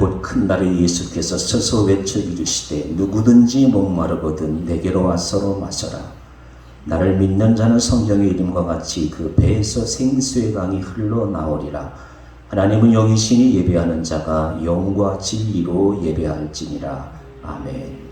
곧 큰 날에 예수께서 서서 외쳐 이르시되 누구든지 목마르거든 내게로 와서로 마셔라. 나를 믿는 자는 성경의 이름과 같이 그 배에서 생수의 강이 흘러나오리라. 하나님은 영이시니 예배하는 자가 영과 진리로 예배할지니라. 아멘.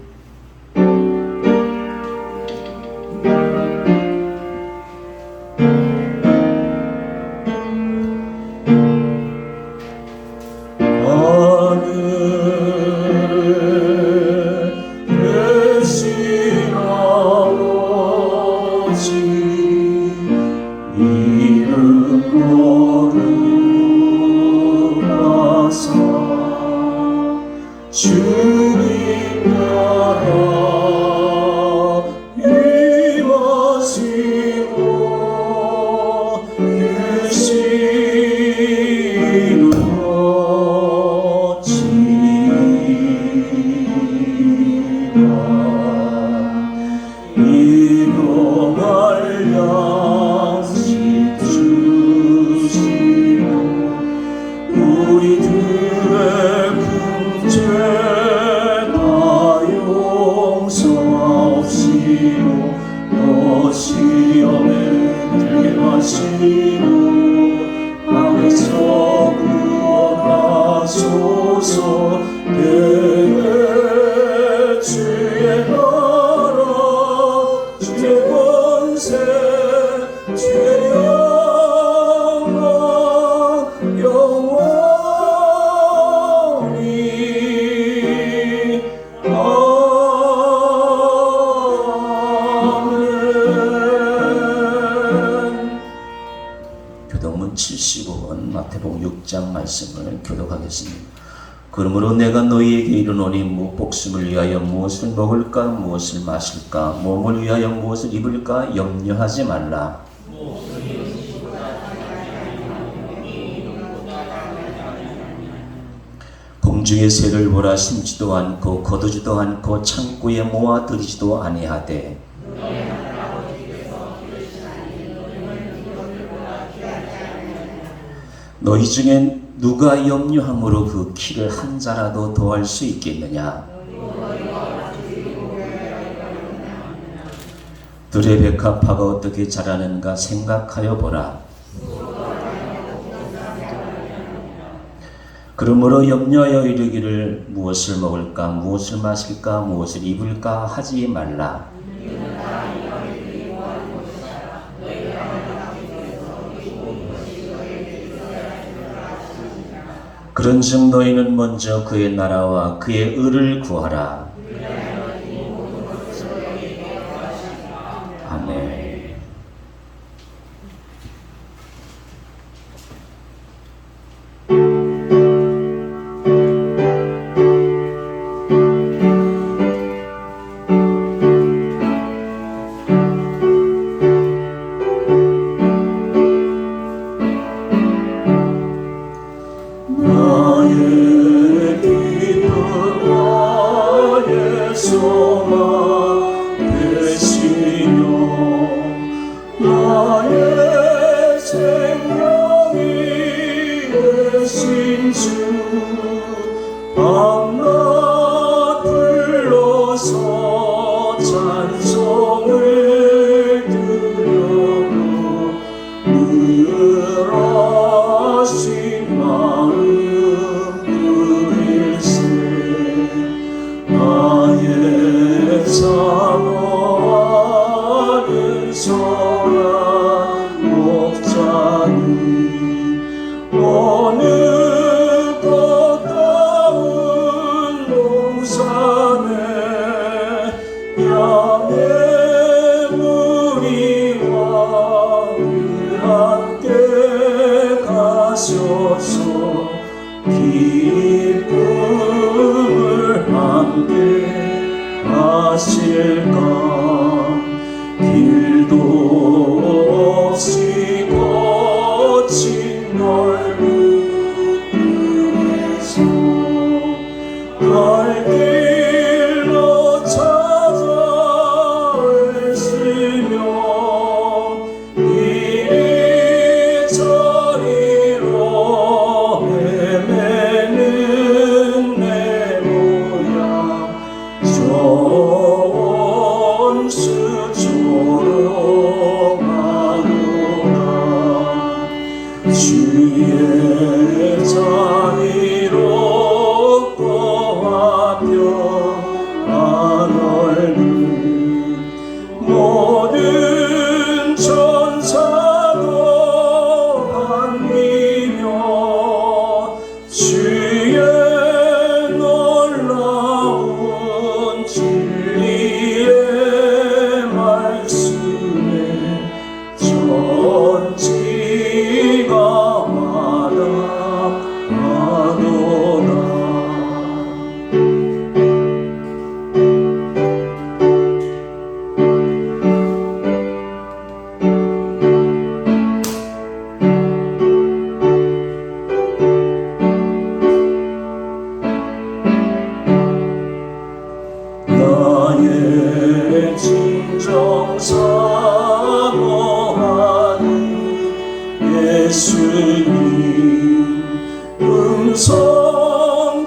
교독문 75번 마태복음 6장 말씀을 교독하겠습니다. 그러므로 내가 너희에게 이르노니 목숨을 위하여 무엇을 먹을까 무엇을 마실까 몸을 위하여 무엇을 입을까 염려하지 말라. 공중의 새를 보라. 심지도 않고 거두지도 않고 창고에 모아들이지도 아니하되 너희 중에 누가 염려함으로 그 키를 한 자라도 더할 수 있겠느냐. 들의 백합화가 어떻게 자라는가 생각하여 보라. 그러므로 염려하여 이르기를 무엇을 먹을까 무엇을 마실까 무엇을 입을까 하지 말라. 그런즉 너희는 먼저 그의 나라와 그의 의를 구하라. 아멘. 기쁨을 함께 하실까. 길도 없이 거친 넓은 길에서 갈 길로 찾아 애쓰며 이리저리로 헤매는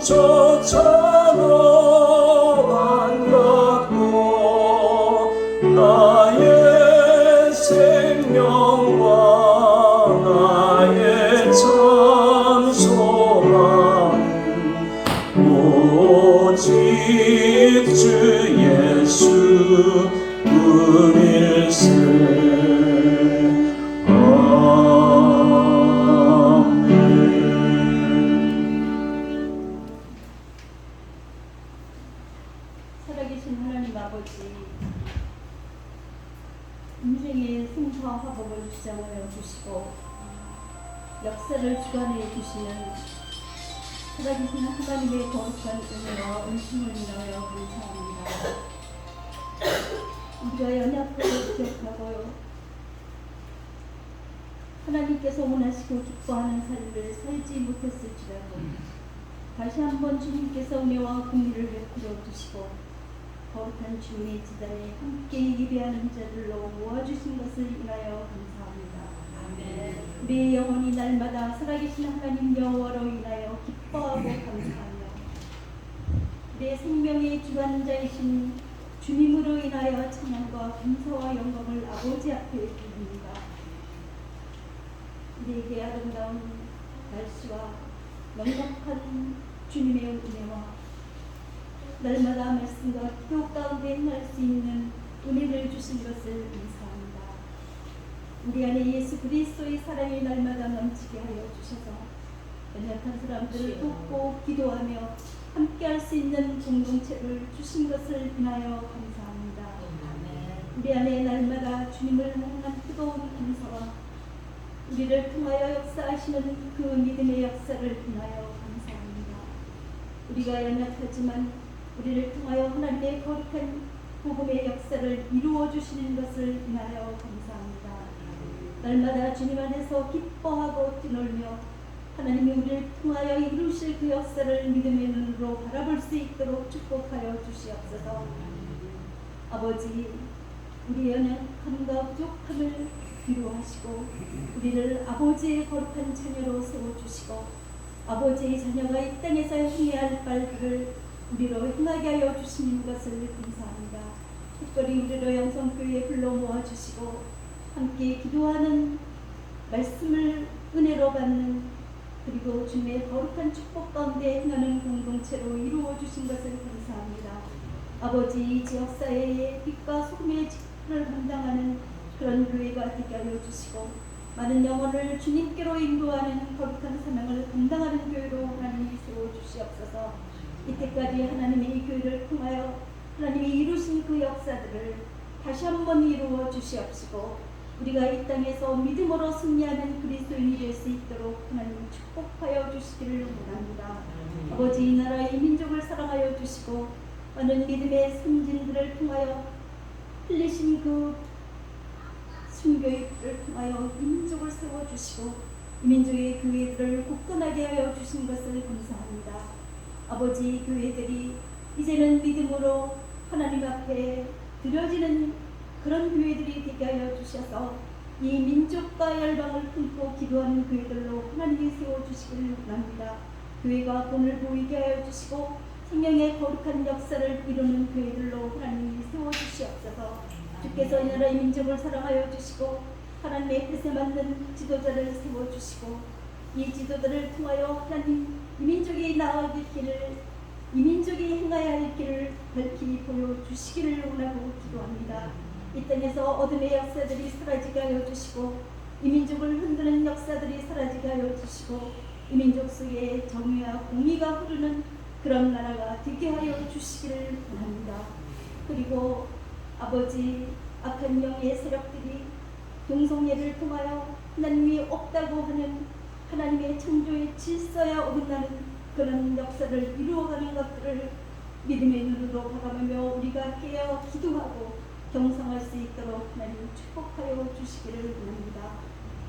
쫓아너간 것도 나의 생명과 나의 참 소망 오직 주 예수 뿐일세. 살아계신 하나님 아버지, 인생의 승부와 화복을 주장하여 주시고 역사를 주관해 주시는 살아계신 하나님의 거룩한 은혜와 은총을 인하여 감사합니다. 우리가 연약함을 기억하고 하나님께서 원하시고 기뻐하는 삶을 살지 못했을지라도 다시 한번 주님께서 은혜와 긍휼을 베풀어 주시고 거룩한 주님의 지단에 함께 예배하는 자들로 모아주신 것을 인하여 감사합니다. 아멘. 우리의 영혼이 날마다 살아계신 하나님 여호와로 인하여 기뻐하고 감사하며 우리의 생명의 주관자이신 주님으로 인하여 찬양과 감사와 영광을 아버지 앞에 드립니다. 우리에게 아름다운 날씨와 넉넉한 주님의 은혜와 날마다 말씀과 기도 가운데 행할 수 있는 은혜를 주신 것을 감사합니다. 우리 안에 예수 그리스도의 사랑이 날마다 넘치게 하여 주셔서 연약한 사람들을 돕고 기도하며 함께할 수 있는 공동체를 주신 것을 인하여 감사합니다. 우리 안에 날마다 주님을 향한 뜨거운 감사와 우리를 통하여 역사하시는 그 믿음의 역사를 인하여 감사합니다. 우리가 연약하지만 우리를 통하여 하나님의 거룩한 복음의 역사를 이루어 주시는 것을 인하여 감사합니다. 날마다 주님 안에서 기뻐하고 뛰놀며 하나님이 우리를 통하여 이루실 그 역사를 믿음의 눈으로 바라볼 수 있도록 축복하여 주시옵소서. 아버지, 우리의 연약함과 부족함을 위로하시고 우리를 아버지의 거룩한 자녀로 세워주시고 아버지의 자녀가 이 땅에서 행해야 할 바를 우리로 행하게 하여 주시는 것을 감사합니다. 특별히 우리를 영성교회에 불러 모아주시고 함께 기도하는 말씀을 은혜로 받는 그리고 주님의 거룩한 축복 가운데 행하는 공동체로 이루어 주신 것을 감사합니다. 아버지, 이 지역사회의 빛과 소금의 직분을 감당하는 그런 교회가 되게 하여 주시고 많은 영혼을 주님께로 인도하는 거룩한 사명을 감당하는 교회로 하나님이 세워주시옵소서. 이때까지 하나님의 이 교회를 통하여 하나님이 이루신 그 역사들을 다시 한번 이루어 주시옵시고 우리가 이 땅에서 믿음으로 승리하는 그리스도인이 될 수 있도록 하나님 축복하여 주시기를 원합니다. 아버지, 이 나라 이 민족을 사랑하여 주시고 많은 믿음의 선진들을 통하여 흘리신 그 순교를 통하여 이 민족을 세워주시고 이 민족의 교회들을 굳건하게 하여 주신 것을 감사합니다. 아버지, 교회들이 이제는 믿음으로 하나님 앞에 드려지는 그런 교회들이 되게 하여 주셔서 이 민족과 열방을 품고 기도하는 교회들로 하나님이 세워주시기를 원합니다. 교회가 본을 보이게 하여 주시고 생명의 거룩한 역사를 이루는 교회들로 하나님이 세워주시옵소서. 주께서 이 나라의 민족을 사랑하여 주시고 하나님의 뜻에 맞는 지도자를 세워주시고 이 지도자를 통하여 하나님 이 민족이 나아갈 길을 이 민족이 행해야 할 길을 밝히 보여주시기를 원하고 기도합니다. 이 땅에서 어둠의 역사들이 사라지게 하여 주시고 이 민족을 흔드는 역사들이 사라지게 하여 주시고 이 민족 속에 정의와 공의가 흐르는 그런 나라가 되게 하여 주시기를 원합니다. 그리고 아버지, 악한 영의 세력들이 동성애를 통하여 하나님이 없다고 하는 하나님의 창조의 질서에 어긋나는 그런 역사를 이루어가는 것들을 믿음의 눈으로 바라보며 우리가 깨어 기도하고 경성할 수 있도록 하나님 축복하여 주시기를 원합니다.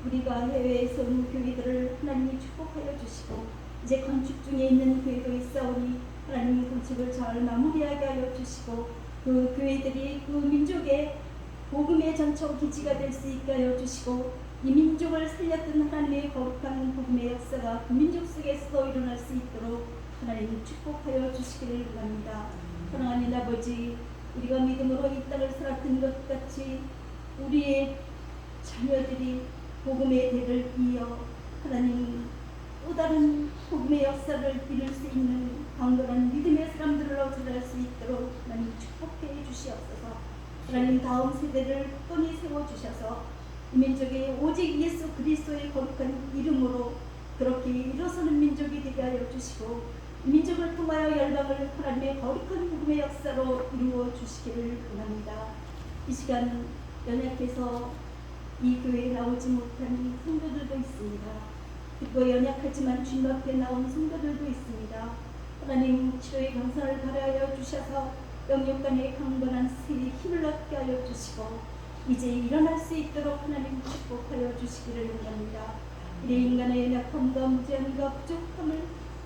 우리가 해외에서 온 교회들을 하나님이 축복하여 주시고 이제 건축 중에 있는 교회도 있사오니 하나님 건축을 잘 마무리하게 하여 주시고 그 교회들이 그 민족의 복음의 전처 기지가 될 수 있게 하여 주시고 이 민족을 살렸던 하나님의 거룩한 복음의 역사가 그 민족 속에서도 일어날 수 있도록 하나님 축복하여 주시기를 원합니다. 사랑하는 아버지, 우리가 믿음으로 이 땅을 살았던 것 같이 우리의 자녀들이 복음의 대를 이어 하나님 또 다른 복음의 역사를 이룰 수 있는 강건한 믿음의 사람들로 자랄 수 있도록 하나님 축복해 주시옵소서. 하나님 다음 세대를 굳건히 세워주셔서 민족이 오직 예수 그리스도의 거룩한 이름으로 그렇게 일어서는 민족이 되게 하여 주시고 민족을 통하여 열방을 하나님의 거룩한 복음의 역사로 이루어 주시기를 원합니다. 이 시간 연약해서 이 교회에 나오지 못한 성도들도 있습니다. 그리고 연약하지만 주님 앞에 나온 성도들도 있습니다. 하나님 치료의 강선을 발하여 주셔서 영육간의 강건한 세의 힘을 얻게 하여 주시고 이제 일어날 수 있도록 하나님 축복하여 주시기를 원합니다. 이래 인간의 연약함과 무지함과 부족함을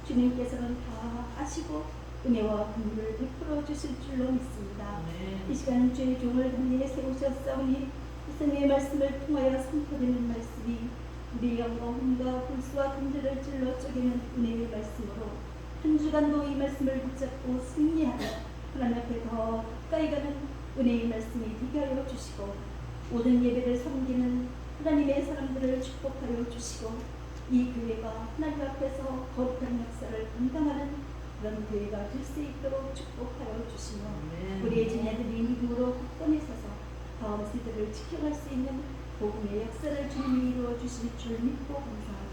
주님께서는 다 아시고 은혜와 긍휼을 베풀어 주실 줄로 믿습니다. 이 시간 주의 종을 단위에 세우셨사오니 하나님의 말씀을 통하여 선포되는 말씀이 우리 영광과 불수와 금들을 찔러 쪼개는 은혜의 말씀으로 한 주간도 이 말씀을 붙잡고 승리하며 하나님 앞에 더 가까이 가는 은혜의 말씀이 되게 하여 주시고 모든 예배를 섬기는 하나님의 사람들을 축복하여 주시고 이 교회가 하나님 앞에서 거룩한 역사를 감당하는 그런 교회가 될 수 있도록 축복하여 주시며 우리의 자녀들이 믿음으로 굳건히 서서 다음 세대를 지켜갈 수 있는 복음의 역사를 주님이 이루어 주실 줄 믿고 감사하며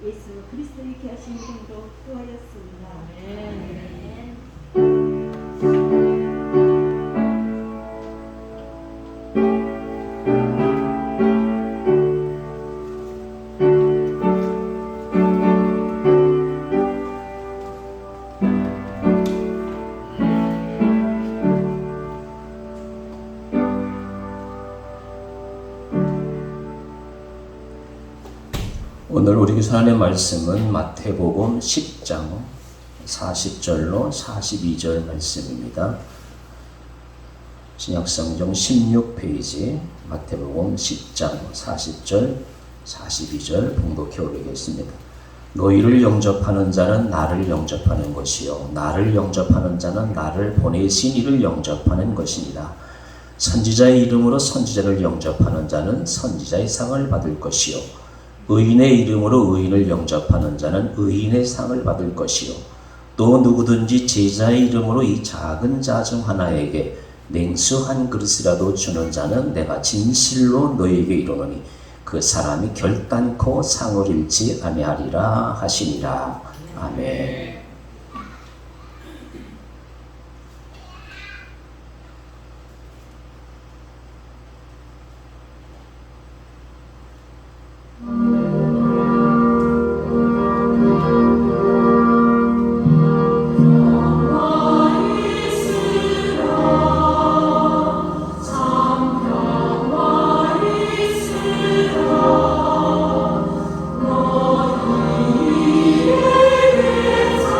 예수 그리스도의 귀하신 이름으로 기도하였습니다. 아멘. 오늘 우리 교사 하나님의 말씀은 마태복음 10장 40절로 42절 말씀입니다. 신약성경 16페이지 마태복음 10장 40절 42절 봉독해 오르겠습니다. 너희를 영접하는 자는 나를 영접하는 것이요 나를 영접하는 자는 나를 보내신 이를 영접하는 것이니라. 선지자의 이름으로 선지자를 영접하는 자는 선지자의 상을 받을 것이요 의인의 이름으로 의인을 영접하는 자는 의인의 상을 받을 것이요 또 누구든지 제자의 이름으로 이 작은 자 중 하나에게 냉수 한 그릇이라도 주는 자는 내가 진실로 너희에게 이르노니 그 사람이 결단코 상을 잃지 아니하리라 하시니라. 아멘. 너희에게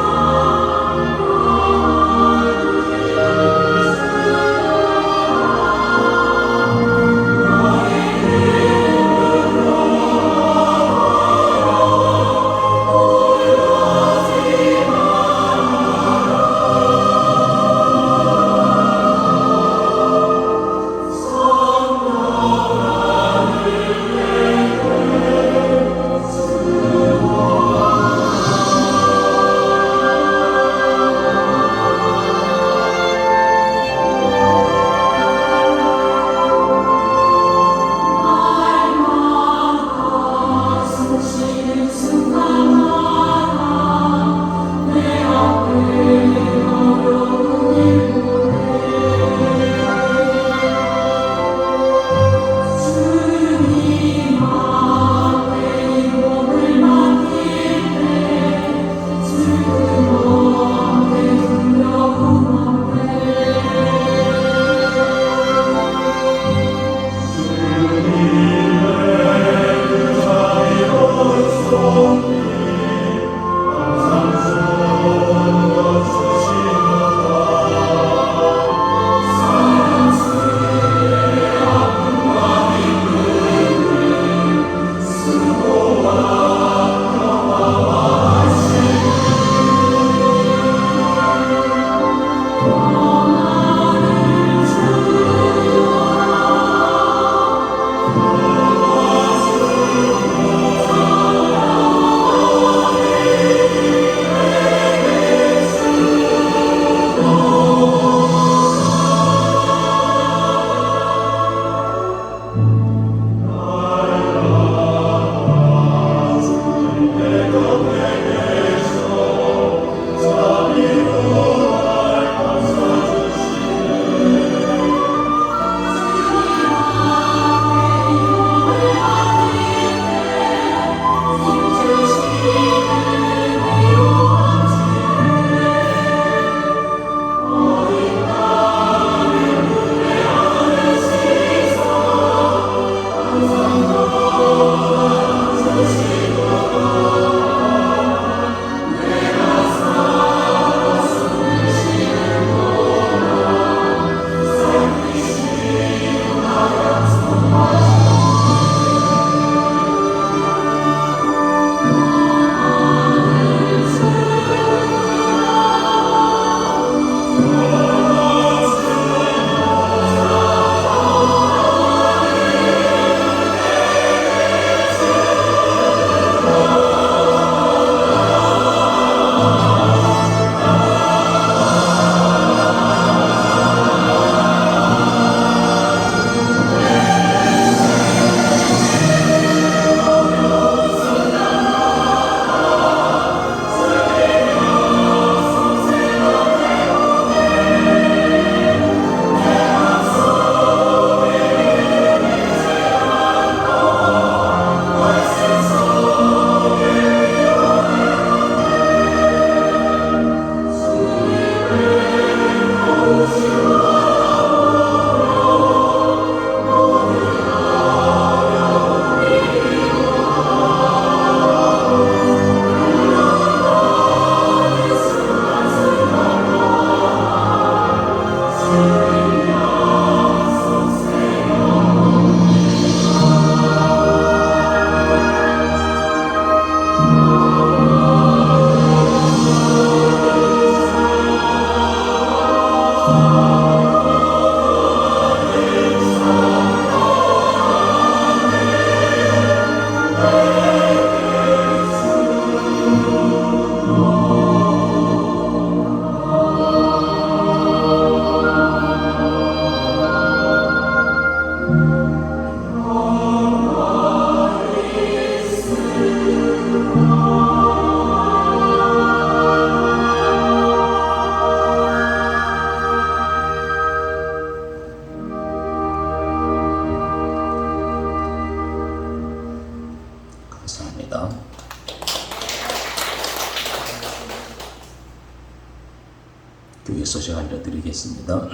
교회 소식 알려드리겠습니다.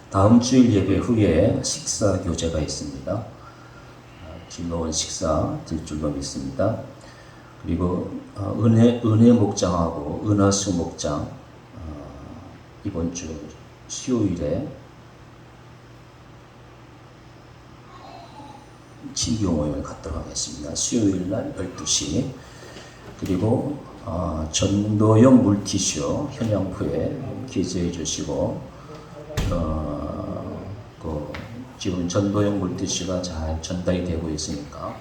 다음 주일 예배 후에 식사 교제가 있습니다. 즐거운 식사 될 줄로 믿습니다. 그리고 은혜 목장하고 은하수 목장 이번 주 수요일에 진교 모임을 갖도록 하겠습니다. 수요일 날 12시. 그리고 전도용 물티슈 현양포에 기재해 주시고 지금 전도용 물티슈가 잘 전달이 되고 있으니까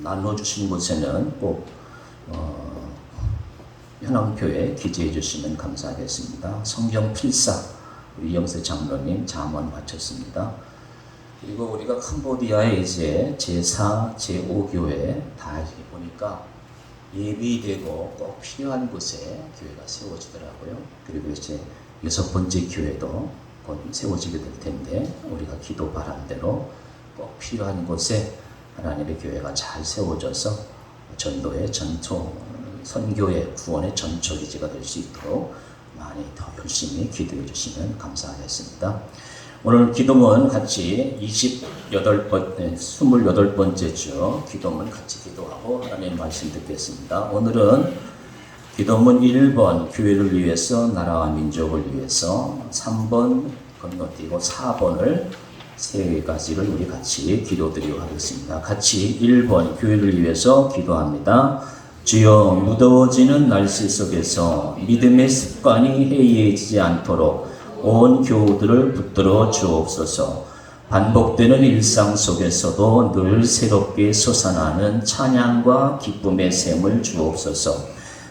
나눠주신 곳에는 꼭 현황표에 기재해 주시면 감사하겠습니다. 성경 필사 이영세 장로님 잠언 마쳤습니다. 그리고 우리가 캄보디아에 이제 제4, 제5교회 다 보니까 예비되고 꼭 필요한 곳에 교회가 세워지더라고요. 그리고 이제 6번째 교회도 곧 세워지게 될 텐데 우리가 기도 바람대로 꼭 필요한 곳에 하나님의 교회가 잘 세워져서 전도의 전초, 선교의 구원의 전초기지가 될 수 있도록 많이 더 열심히 기도해 주시면 감사하겠습니다. 오늘 기도문 같이 28번째 주 기도문 같이 기도하고 하나님 말씀 듣겠습니다. 오늘은 기도문 1번 교회를 위해서 나라와 민족을 위해서 3번 건너뛰고 4번을 세 가지를 우리 같이 기도드리고 하겠습니다. 같이 1번 교회를 위해서 기도합니다. 주여 무더워지는 날씨 속에서 믿음의 습관이 해이해지지 않도록 온 교우들을 붙들어 주옵소서. 반복되는 일상 속에서도 늘 새롭게 솟아나는 찬양과 기쁨의 샘을 주옵소서.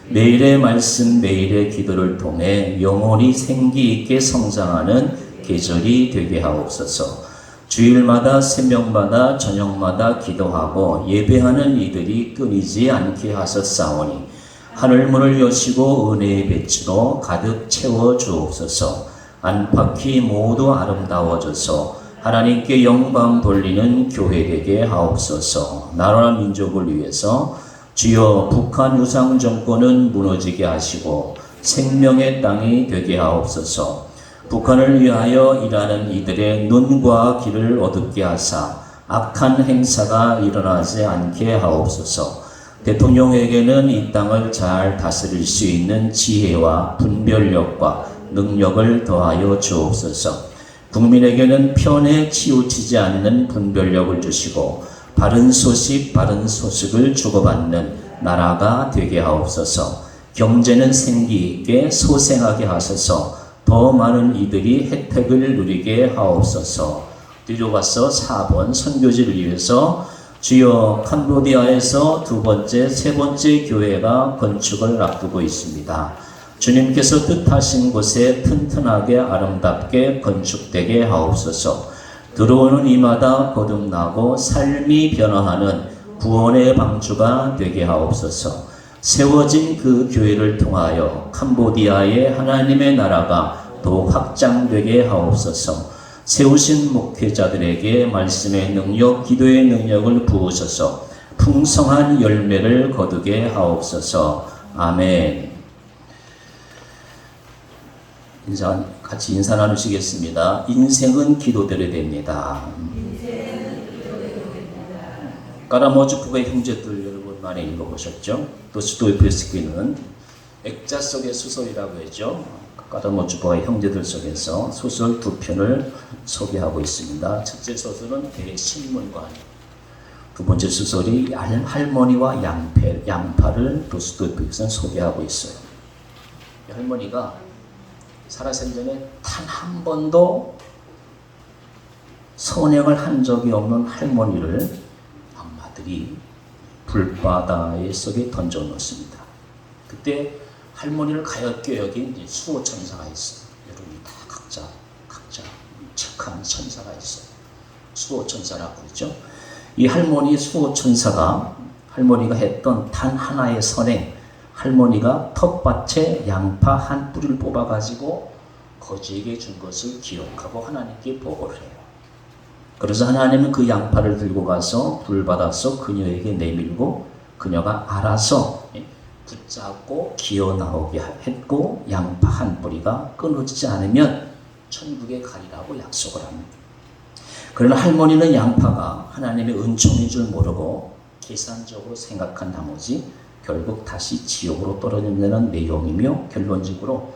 매일의 말씀, 매일의 기도를 통해 영혼이 생기 있게 성장하는 계절이 되게 하옵소서. 주일마다, 새벽마다, 저녁마다 기도하고 예배하는 이들이 끊이지 않게 하셨사오니 하늘문을 여시고 은혜의 배추로 가득 채워 주옵소서. 안팎이 모두 아름다워져서 하나님께 영광 돌리는 교회 되게 하옵소서. 나라와 민족을 위해서 주여 북한 우상 정권은 무너지게 하시고 생명의 땅이 되게 하옵소서. 북한을 위하여 일하는 이들의 눈과 귀를 어둡게 하사 악한 행사가 일어나지 않게 하옵소서. 대통령에게는 이 땅을 잘 다스릴 수 있는 지혜와 분별력과 능력을 더하여 주옵소서. 국민에게는 편에 치우치지 않는 분별력을 주시고 바른 소식, 바른 소식을 주고받는 나라가 되게 하옵소서. 경제는 생기 있게 소생하게 하소서. 더 많은 이들이 혜택을 누리게 하옵소서. 뒤로 가서 4번 선교지를 위해서 주여 캄보디아에서 2번째, 3번째 교회가 건축을 앞두고 있습니다. 주님께서 뜻하신 곳에 튼튼하게 아름답게 건축되게 하옵소서. 들어오는 이마다 거듭나고 삶이 변화하는 구원의 방주가 되게 하옵소서. 세워진 그 교회를 통하여 캄보디아의 하나님의 나라가 더욱 확장되게 하옵소서. 세우신 목회자들에게 말씀의 능력, 기도의 능력을 부으셔서 풍성한 열매를 거두게 하옵소서. 아멘. 같이 인사 나누시겠습니다. 인생은 기도대로 됩니다. 까라모주프의 형제들 여러분 많이 읽어보셨죠? 도스토옙스키는 액자 속의 소설이라고 했죠. 까라모주프의 형제들 속에서 소설 2편을 소개하고 있습니다. 첫째 소설은 대신문관, 두 번째 소설이 할머니와 양파를 도스토옙스키는 소개하고 있어요. 할머니가 살아생전에 단 한 번도 선행을 한 적이 없는 할머니를 악마들이 불바다의 속에 던져 놓습니다. 그때 할머니를 가엾게 여긴 수호천사가 있어요. 여러분 다 각자 착한 천사가 있어요. 수호천사라고 그러죠. 이 할머니 수호천사가 할머니가 했던 단 하나의 선행, 할머니가 텃밭에 양파 한 뿌리를 뽑아가지고 거지에게 준 것을 기억하고 하나님께 보고를 해요. 그래서 하나님은 그 양파를 들고 가서 불바다 속 그녀에게 내밀고 그녀가 알아서 붙잡고 기어 나오게 했고 양파 한 뿌리가 끊어지지 않으면 천국에 가리라고 약속을 합니다. 그러나 할머니는 양파가 하나님의 은총인 줄 모르고 계산적으로 생각한 나머지 결국 다시 지옥으로 떨어진다는 내용이며, 결론적으로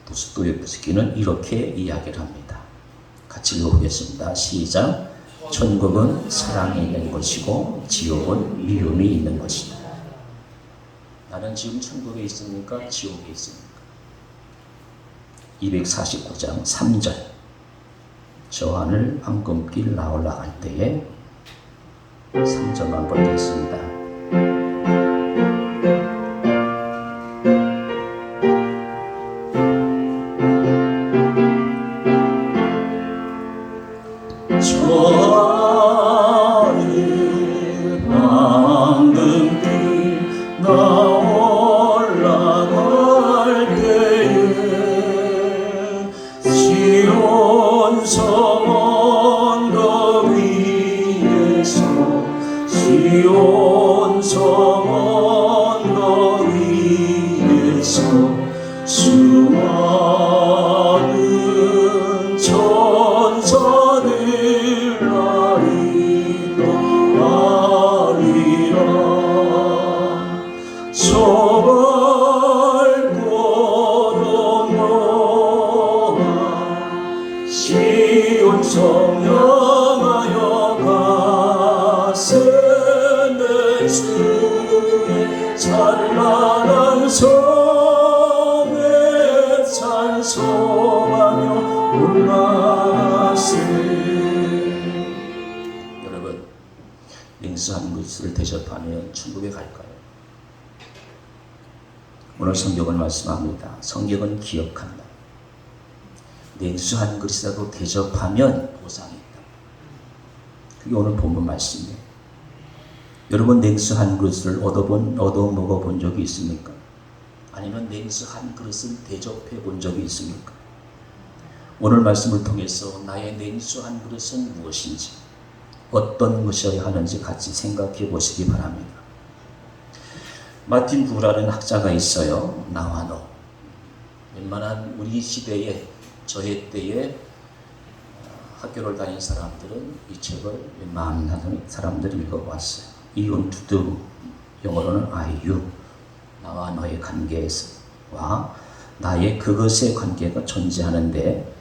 도스토옙스키는 이렇게 이야기를 합니다. 같이 읽어보겠습니다. 시작. 천국은 사랑이 있는 것이고 지옥은 미움이 있는 것이다. 나는 지금 천국에 있습니까? 지옥에 있습니까? 249장 3절. 저 하늘 황금길 나올라갈 때에 3절만 보겠습니다. 저 하늘 황금길 나올라갈 때에 시온 성원 더 위에서, 시온 성원 더 위에서 수많은 천사들 나리라 저 밝고 넘어가 시온 성 향하여 가세는 주의 찬란한 성에 찬송하며 올라가세. 여러분, 냉수한 것을 대접하면 천국에 갈까요? 오늘 성경은 말씀합니다. 성경은 기억한다. 냉수한 것이라도 대접하면 보상이 있다. 그게 오늘 본문 말씀이에요. 여러분, 냉수한 그릇을 얻어 먹어본 적이 있습니까? 아니면 냉수한 그릇을 대접해 본 적이 있습니까? 오늘 말씀을 통해서 나의 냉수한 그릇은 무엇인지, 어떤 것이어야 하는지 같이 생각해 보시기 바랍니다. 마틴 부라는 학자가 있어요. 나와 너. 웬만한 우리 시대에, 저의 때에 학교를 다닌 사람들은 이 책을 웬만한 사람들이 읽어봤어요. 이온 투두, 영어로는 IU, 나와 너의 관계와 나의 그것의 관계가 존재하는데,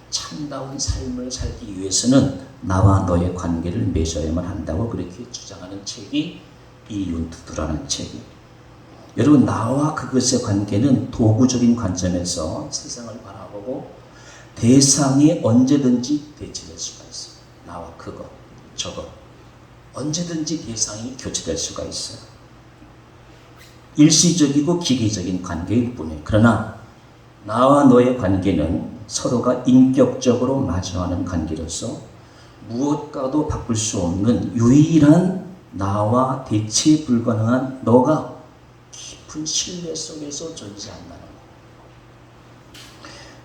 참다운 삶을 살기 위해서는 나와 너의 관계를 맺어야만 한다고 그렇게 주장하는 책이 이온 투두라는 책이에요. 여러분, 나와 그것의 관계는 도구적인 관점에서 세상을 바라보고 대상이 언제든지 대체될 수가 있어요. 나와 그거, 저거, 언제든지 대상이 교체될 수가 있어요. 일시적이고 기계적인 관계일 뿐이에요. 그러나 나와 너의 관계는 서로가 인격적으로 마주하는 관계로서 무엇과도 바꿀 수 없는 유일한 나와 대체 불가능한 너가 깊은 신뢰 속에서 존재한다는 것.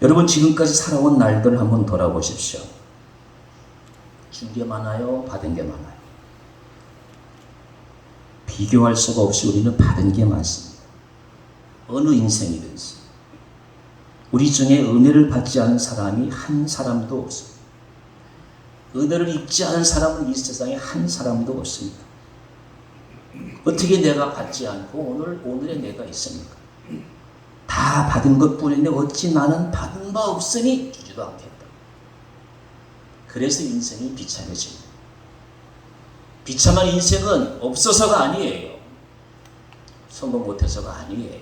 여러분, 지금까지 살아온 날들 한번 돌아보십시오. 준 게 많아요? 받은 게 많아요? 비교할 수가 없이 우리는 받은 게 많습니다. 어느 인생이든지 우리 중에 은혜를 받지 않은 사람이 한 사람도 없습니다. 은혜를 입지 않은 사람은 이 세상에 한 사람도 없습니다. 어떻게 내가 받지 않고 오늘의 내가 있습니까? 다 받은 것뿐인데 어찌 나는 받은 바 없으니 주지도 않겠다. 그래서 인생이 비참해집니다. 비참한 인생은 없어서가 아니에요. 성공 못해서가 아니에요.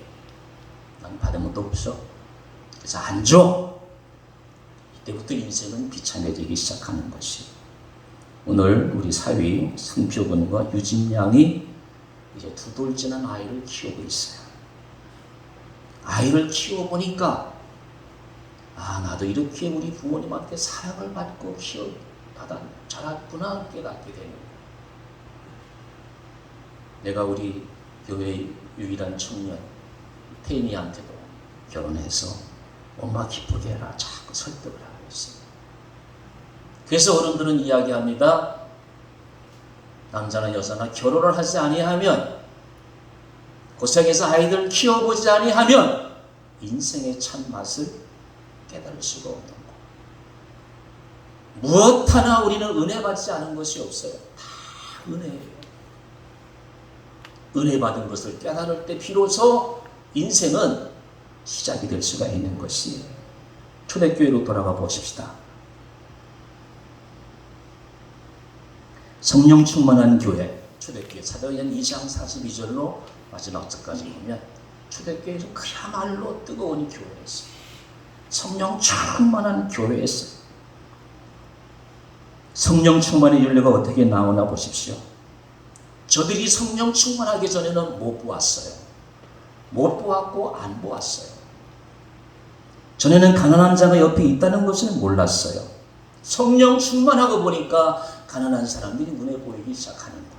난 받은 것도 없어. 그래서 안 줘. 이때부터 인생은 비참해지기 시작하는 것이에요. 오늘 우리 사위 승표군과 유진 양이 이제 두 돌지난 아이를 키우고 있어요. 아이를 키워보니까 나도 이렇게 우리 부모님한테 사랑을 받고 받아 자랐구나 깨닫게 되는 거예요. 내가 우리 교회의 유일한 청년 태인이한테도 결혼해서 엄마 기쁘게 해라 자꾸 설득을 하고 있어요. 그래서 어른들은 이야기합니다. 남자나 여자나 결혼을 하지 아니하면 고생해서 아이들 키워보지 아니하면 인생의 참맛을 깨달을 수가 없는 것. 무엇 하나 우리는 은혜 받지 않은 것이 없어요. 다 은혜예요. 은혜 받은 것을 깨달을 때 비로소 인생은 시작이 될 수가 있는 것이에요. 초대교회로 돌아가 보십시다. 성령 충만한 교회, 초대교회 사도행전 2장 42절로 마지막 절까지 보면 초대교회에서 그야말로 뜨거운 교회였어요. 성령 충만한 교회였어요. 성령 충만의 윤례가 어떻게 나오나 보십시오. 저들이 성령 충만하기 전에는 못 보았어요. 못 보았고 안 보았어요. 전에는 가난한 자가 옆에 있다는 것을 몰랐어요. 성령 충만하고 보니까 가난한 사람들이 눈에 보이기 시작하는 거예요.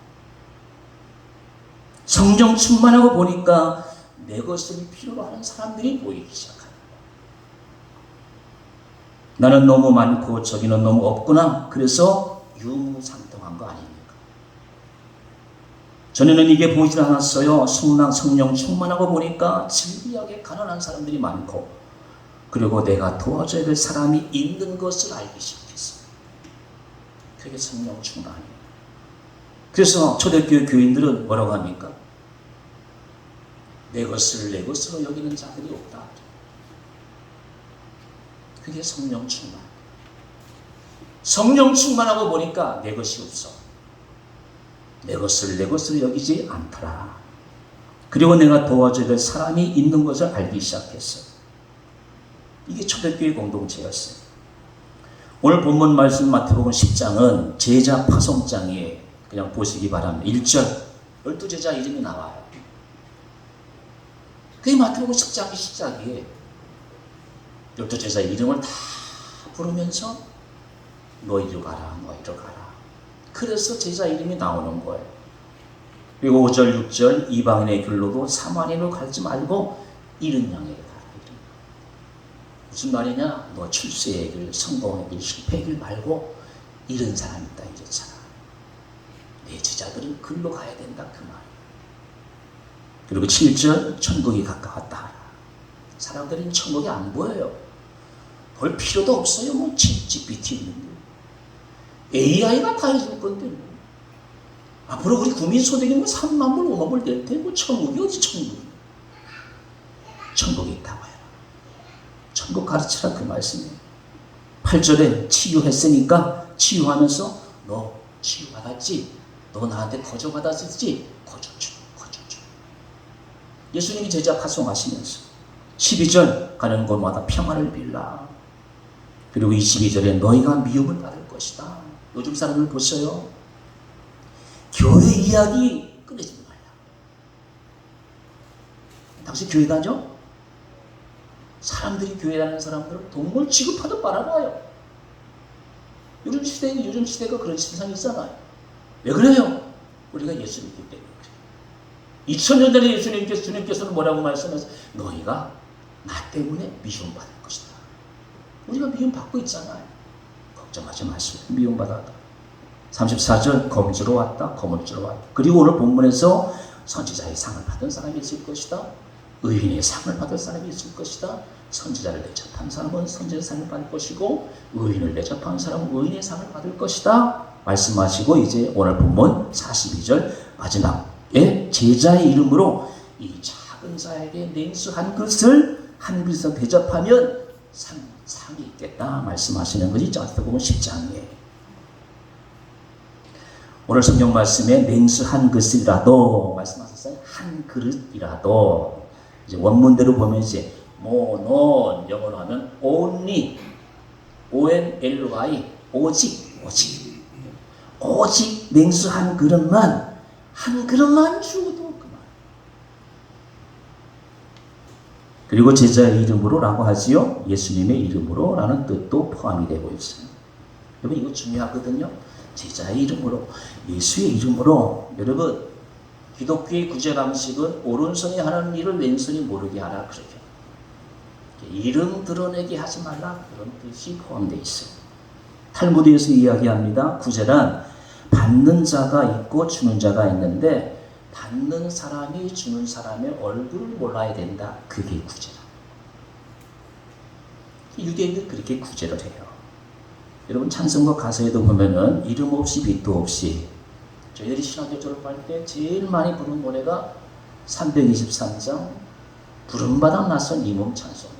성령 충만하고 보니까 내 것을 필요로 하는 사람들이 보이기 시작하는 거예요. 나는 너무 많고 저기는 너무 없구나. 그래서 유무상통한 거 아닙니까? 전에는 이게 보이질 않았어요. 성령 충만하고 보니까 진리하게 가난한 사람들이 많고, 그리고 내가 도와줘야 될 사람이 있는 것을 알기 시작했어요. 그게 성령 충만이에요. 그래서 초대교회 교인들은 뭐라고 합니까? 내 것을 내 것으로 여기는 자들이 없다. 그게 성령 충만. 성령 충만하고 보니까 내 것이 없어. 내 것을 내 것으로 여기지 않더라. 그리고 내가 도와줘야 될 사람이 있는 것을 알기 시작했어요. 이게 초대교회 공동체였어요. 오늘 본문 말씀 마태복음 10장은 제자 파송장이에요. 그냥 보시기 바랍니다. 1절 12제자 이름이 나와요. 그게 마태복음 10장의 시작이에요. 12제자 이름을 다 부르면서 너희로 가라, 너희로 가라. 그래서 제자 이름이 나오는 거예요. 그리고 5절, 6절 이방인의 길로도 사마리아로 가지 말고 이른 양에게 가라. 무슨 말이냐? 너 출세의 길, 성공의 길, 실패의 길 말고 이른 사람 있다 이랬잖아. 내 제자들은 글로 가야 된다 그 말. 그리고 7절 천국이 가까웠다. 사람들은 천국이 안 보여요. 볼 필요도 없어요. 뭐 GPT 있는데 AI가 다 해줄 건데 뭐. 앞으로 우리 국민소득이 뭐 3만 불 5만 불 될 때 뭐 천국이 어디 천국이. 천국이 있다고 해라. 천국 가르치라 그 말씀이에요. 8절에 치유했으니까 치유하면서 너 치유받았지? 너 나한테 거저받았지? 거저줘. 예수님이 제자 파송하시면서 12절 가는 곳마다 평화를 빌라. 그리고 22절에 너희가 미움을 받을 것이다. 요즘 사람을 보세요. 교회 이야기 끊이지 말라. 당신 교회 다녀? 사람들이 교회 다니는 사람들은 동물 취급하듯 바라봐요. 요즘 시대가 그런 세상이 있잖아요. 왜 그래요? 우리가 예수 믿기 때문에 그래요. 2000년 전에 주님께서는 뭐라고 말씀하세요? 너희가 나 때문에 미움받을 것이다. 우리가 미움받고 있잖아요. 걱정하지 마시고 미움받았다. 34절 검주로 왔다. 거물주로 왔다. 그리고 오늘 본문에서 선지자의 상을 받은 사람이 있을 것이다. 의인의 상을 받을 사람이 있을 것이다. 선지자를 대접한 사람은 선지자의 상을 받을 것이고 의인을 대접한 사람은 의인의 상을 받을 것이다. 말씀하시고 이제 오늘 본문 42절 마지막에 제자의 이름으로 이 작은 자에게 냉수 한 그릇에서 대접하면 상이 있겠다 말씀하시는 것이 마태복음 10장이에요. 오늘 성경 말씀에 냉수 한 그릇이라도 말씀하셨어요. 한 그릇이라도 이제 원문대로 보면 이제 모논 영어로 하면 only only 오직 냉수 한 그릇만 주어도 그만. 그리고 제자의 이름으로라고 하지요. 예수님의 이름으로라는 뜻도 포함이 되고 있어요. 여러분 이거 중요하거든요. 제자의 이름으로, 예수의 이름으로. 여러분 기독교의 구제 방식은 오른손이 하는 일을 왼손이 모르게 하라 그러죠. 이름 드러내게 하지 말라 그런 뜻이 포함되어 있어요. 탈무드에서 이야기합니다. 구제란 받는 자가 있고 주는 자가 있는데 받는 사람이 주는 사람의 얼굴을 몰라야 된다. 그게 구제다. 유대인들 그렇게 구제를 해요. 여러분 찬송가 가사에도 보면은 이름 없이 빛도 없이, 저희들이 신학교 졸업할 때 제일 많이 부른 노래가 323장 부름받아 나선 이 몸 찬송.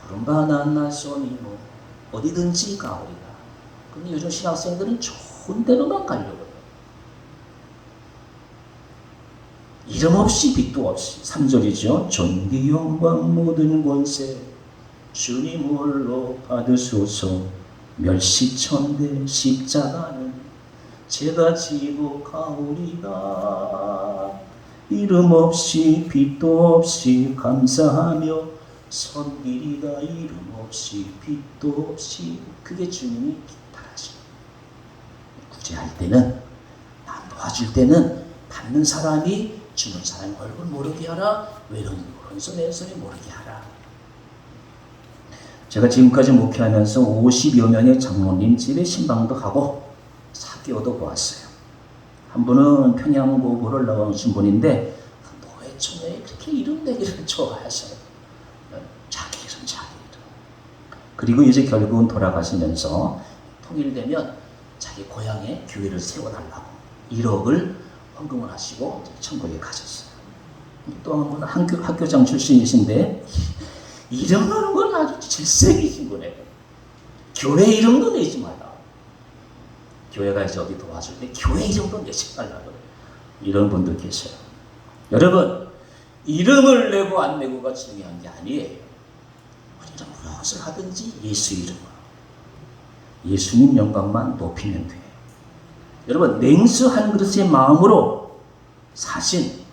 부름받아 나선 이 몸 어디든지 가오리다. 근데 요즘 신학생들은 좋은 데로만 가려고 해요. 이름 없이 빛도 없이. 3절이죠. 존귀 영광 모든 권세 주님 홀로 받으소서. 멸시천대 십자가는 제가 지고 가오리다. 이름 없이 빛도 없이 감사하며 선길이다. 이름 없이 빛도 없이. 그게 주님이 바라시는. 구제할 때는, 남 도와줄 때는 받는 사람이 주는 사람 얼굴 모르게 하라. 왼손 왼손이 모르게 하라. 제가 지금까지 목회하면서 50여 명의 장로님 집에 신방도 가고 사교도 보았어요. 한 분은 평양고구를 나오신 분인데 노회촌에 그렇게 이름 내기를 좋아하셔요. 자기 이름. 그리고 이제 결국은 돌아가시면서 통일되면 자기 고향에 교회를 세워달라고 1억을 헌금을 하시고 천국에 가셨어요. 또 한 분은 학교장 출신이신데 이름 넣는 건 아주 질색이신 거네요. 교회 이름도 내지 말라. 교회가 이제 어디 도와줄 때 교회 이름도 내지 말라고 이런 분들 계셔요. 여러분, 이름을 내고 안 내고가 중요한 게 아니에요. 우리는 무엇을 하든지 예수 이름으로, 예수님 영광만 높이면 돼요. 여러분, 냉수 한 그릇의 마음으로 사신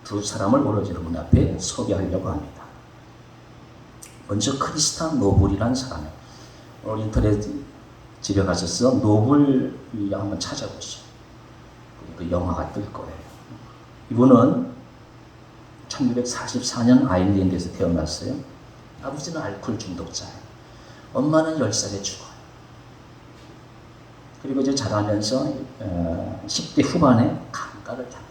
두 사람을 오늘 여러분 앞에 소개하려고 합니다. 먼저 크리스탄 노블이라는 사람이에요. 오늘 인터넷 집에 가셔서 노블 한번 찾아보시죠. 그 영화가 뜰 거예요. 이분은 1944년 아일랜드에서 태어났어요. 아버지는 알코올 중독자예요. 엄마는 10살에 죽어요. 그리고 이제 자라면서 10대 후반에 감각을 당해요.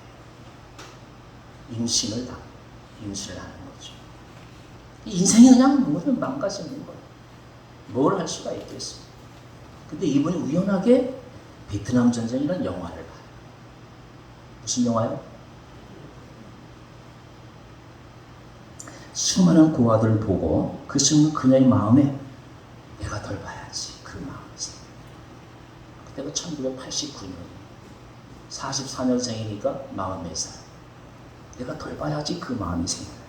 임신을 하는 거죠. 인생이 그냥 모든 망가지는 거예요. 뭘 할 수가 있겠어요. 근데 이분이 우연하게 베트남 전쟁이라는 영화를 봐요. 무슨 영화요? 수많은 고아들을 보고 그 순간 그녀의 마음에 내가 덜 봐야지. 그 마음이 생겨요. 그때가 1989년 44년생이니까 44살. 내가 덜 봐야지. 그 마음이 생겨요.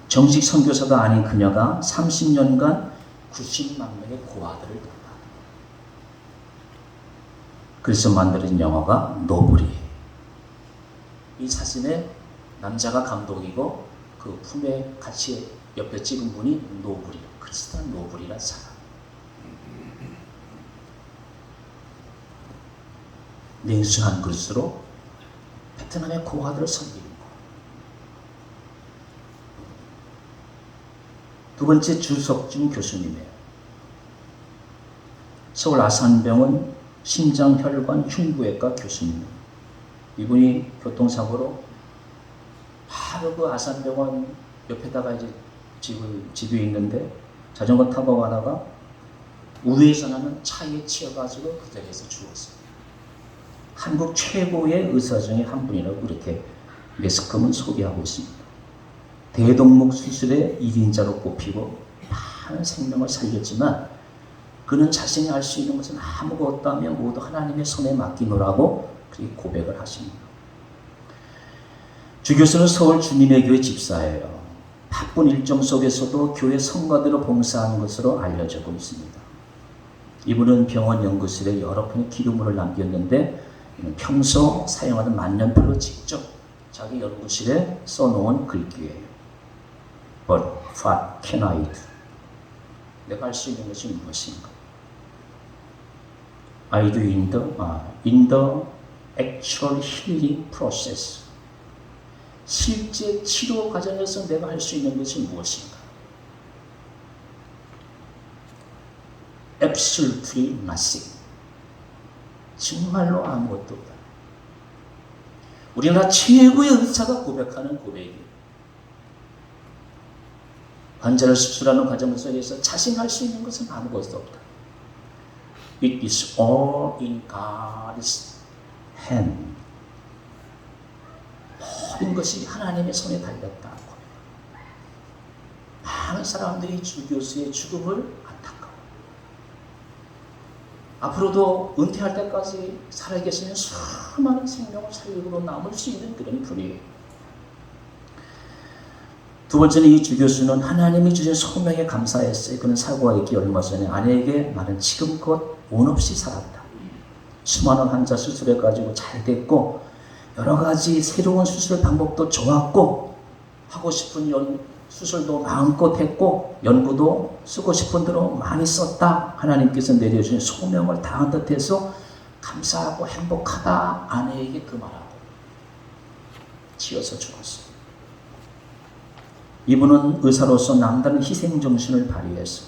정식 선교사가 아닌 그녀가 30년간 90만 명의 고아들을 돌봐. 그래서 만들어진 영화가 노블이에요. 이 사진에 남자가 감독이고 그 품에 같이 옆에 찍은 분이 노블이에요. 크리스탄 노블이라는 사람. 냉수한 그릇으로 베트남의 고아들을 섬기는 거. 두 번째 주석준 교수님이에요. 서울 아산병원 심장혈관 흉부외과 교수님이에요. 이분이 교통사고로 바로 그 아산병원 옆에다가 이제 집이 있는데 자전거 타고 가다가 우회전하는 차에 치여가지고 그 자리에서 죽었어요. 한국 최고의 의사 중에 한 분이라고 그렇게 매스컴은 소개하고 있습니다. 대동목 수술의 1인자로 꼽히고 많은 생명을 살렸지만 그는 자신이 할 수 있는 것은 아무것도 없다면 모두 하나님의 손에 맡기노라고 그렇게 고백을 하십니다. 주 교수는 서울 주님의 교회 집사예요. 바쁜 일정 속에서도 교회 성가대로 봉사하는 것으로 알려지고 있습니다. 이분은 병원 연구실에 여러 편의 기도문을 남겼는데 평소 사용하는 만년필로 직접 자기 연구실에 써놓은 글귀예요. But what can I do? 내가 할 수 있는 것이 무엇인가? I do in the actual healing process. 실제 치료 과정에서 내가 할 수 있는 것이 무엇인가? Absolutely nothing. 정말로 아무것도 없다. 우리나라 최고의 의사가 고백하는 고백이에요. 환자를 수술하는 과정 속에서 자신할 수 있는 것은 아무것도 없다. It is all in God's hand. 모든 것이 하나님의 손에 달렸다. 많은 사람들이 주 교수의 죽음을 안타까워. 앞으로도 은퇴할 때까지 살아계시는 수많은 생명을 살리고 남을 수 있는 그런 분이에요. 두 번째는 이 주 교수는 하나님이 주신 소명에 감사했어요. 그는 사고가 있기 얼마 전에 아내에게 나는 지금껏 온 없이 살았다. 수많은 환자 수술해가지고 잘 됐고 여러 가지 새로운 수술 방법도 좋았고 하고 싶은 수술도 마음껏 했고 연구도 쓰고 싶은 대로 많이 썼다. 하나님께서 내려주신 소명을 다한 듯해서 감사하고 행복하다. 아내에게 그 말하고 치여서 죽었어. 이분은 의사로서 남다른 희생정신을 발휘해서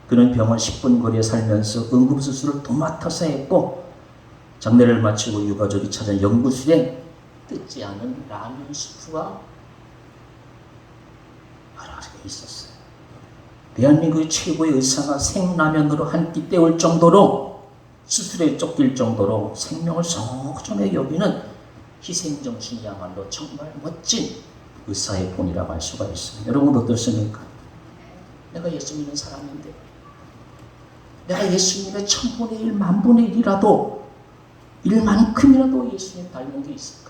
그는 병원 10분 거리에 살면서 응급수술을 도맡아서 했고 장례를 마치고 유가족이 찾은 연구실에 뜯지 않은 라면 스프가 여러 가지가 있었어요. 대한민국의 최고의 의사가 생라면으로 한 끼 때울 정도로 수술에 쫓길 정도로 생명을 소중하게 여기는 희생정신이야말로 정말 멋진 의사의 본이라고 할 수가 있어요. 여러분 어떻습니까? 내가 예수 믿는 사람인데 내가 예수님의 1000분의 1, 10,000분의 1이라도 일만큼이라도 예수님 닮은 게 있을까?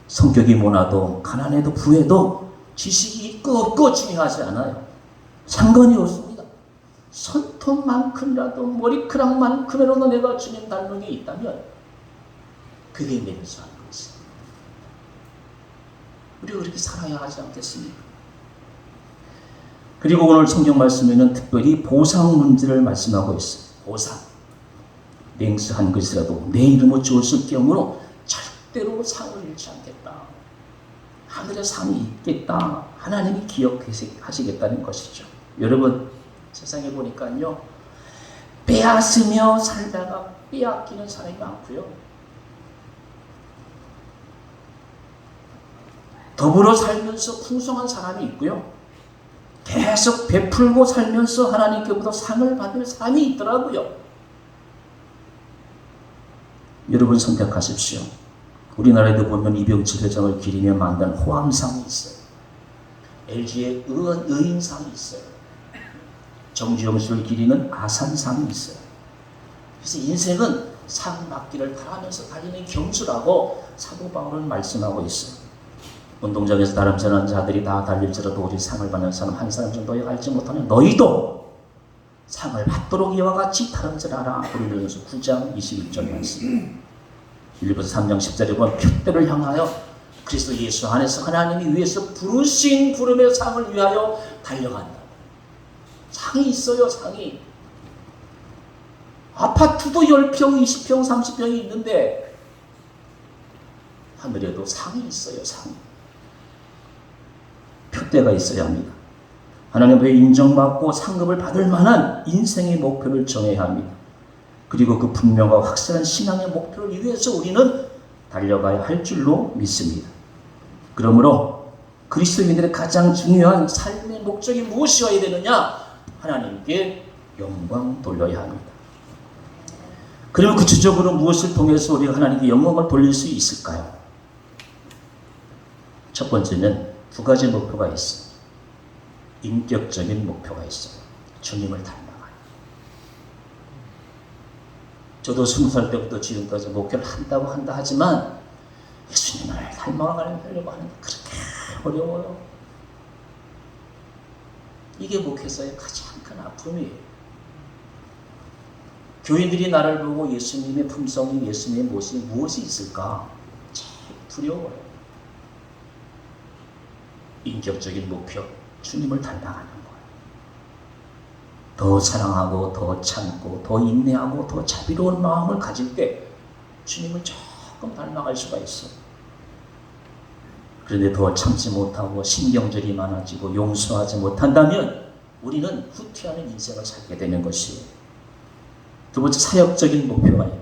성격이 모나도 가난해도 부해도 지식이 있고 없고 중요하지 않아요. 상관이 없습니다. 손톱만큼이라도 머리카락만큼이라도 내가 주님 닮은 게 있다면 그게 매수한 것이에요. 우리가 그렇게 살아야 하지 않겠습니까? 그리고 오늘 성경 말씀에는 특별히 보상 문제를 말씀하고 있어요. 보상. 냉수한 것이라도 내 이름을 주었을 경우로 절대로 상을 잃지 않겠다. 하늘의 상이 있겠다. 하나님이 기억하시겠다는 것이죠. 여러분 세상에 보니까요. 빼앗으며 살다가 빼앗기는 사람이 많고요. 더불어 살면서 풍성한 사람이 있고요. 계속 베풀고 살면서 하나님께로부터 상을 받을 사람이 있더라고요. 여러분 선택하십시오. 우리나라에도 보면 이병철 회장을 기리며 만든 호암상이 있어요. LG의 의인상이 있어요. 정주영 씨를 기리는 아산상이 있어요. 그래서 인생은 상 받기를 바라면서 달리는 경주라고 사도 바울은 말씀하고 있어요. 운동장에서 다름질하는 자들이 다 달릴지라도 오직 상을 받는 사람 한 사람 정도에 알지 못하면 너희도 상을 받도록 이와 같이 다름질하라. 고린도전서 9장 21절 말씀. 1부터 3장 10절에 보면 표대를 향하여 그리스도 예수 안에서 하나님이 위해서 부르신 부름의 상을 위하여 달려간다. 상이 있어요. 상이. 아파트도 10평, 20평, 30평이 있는데 하늘에도 상이 있어요. 상이. 표대가 있어야 합니다. 하나님 앞에 인정받고 상급을 받을 만한 인생의 목표를 정해야 합니다. 그리고 그 분명하고 확실한 신앙의 목표를 위해서 우리는 달려가야 할 줄로 믿습니다. 그러므로 그리스도인들의 가장 중요한 삶의 목적이 무엇이어야 되느냐? 하나님께 영광 돌려야 합니다. 그러면 구체적으로 무엇을 통해서 우리가 하나님께 영광을 돌릴 수 있을까요? 첫 번째는 두 가지 목표가 있어요. 인격적인 목표가 있어요. 주님을 닮아가요. 저도 20살 때부터 지금까지 목표를 한다 하지만 예수님을 닮아가려고 하는 게 그렇게 어려워요. 이게 목회자의 가장 큰 아픔이에요. 교인들이 나를 보고 예수님의 품성이, 예수님의 모습이 무엇이 있을까? 제일 두려워요. 인격적인 목표, 주님을 닮아가는 거예요. 더 사랑하고, 더 참고, 더 인내하고, 더 자비로운 마음을 가질 때 주님을 조금 닮아갈 수가 있어요. 그런데 더 참지 못하고 신경절이 많아지고 용서하지 못한다면 우리는 후퇴하는 인생을 살게 되는 것이에요. 두 번째, 사역적인 목표가요.